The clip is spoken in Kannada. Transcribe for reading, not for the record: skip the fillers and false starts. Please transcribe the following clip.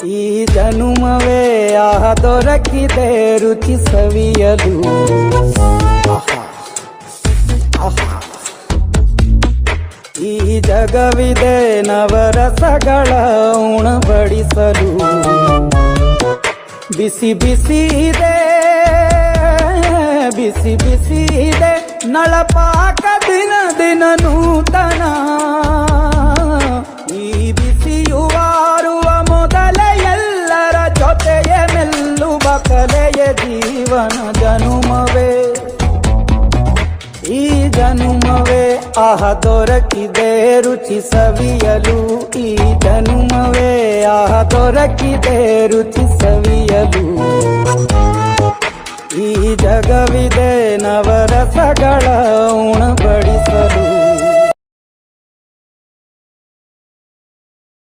ಈ ಜನುಮವೇ ದೊರಕಿದೆ ರುಚಿ ಸವಿಯಲು. ಈ ಜಗವಿದೆ ನವರಸಗಳ ಉಣಬಡಿಸಲು. ಬಿಸಿ ಬಿಸಿ ಇದೆ, ಬಿಸಿ ಬಿಸಿ ಇದೆ ನಳಪಾಕ ದಿನ ದಿನ ನೂತನ. ಈ ಬಿಸಿಯುವಾರುವ ಮೊದಲೇ ಎಲ್ಲರ ಜೊತೆಯ ಮೆಲ್ಲುವ ಕಲೆಯ ಜೀವನ ಜನುಮವೇ. ಈ ಜನುಮವೇ ದೊರಕಿದೆ ರುಚಿ ಸವಿಯಲು. ಈ ಜನುಮವೇ ದೊರಕಿದೆ ರುಚಿ ಸವಿಯಲು. ಈ ಜಗವಿದೆ ನವರಸಗಳ ಉಣಬಡಿಸಲು.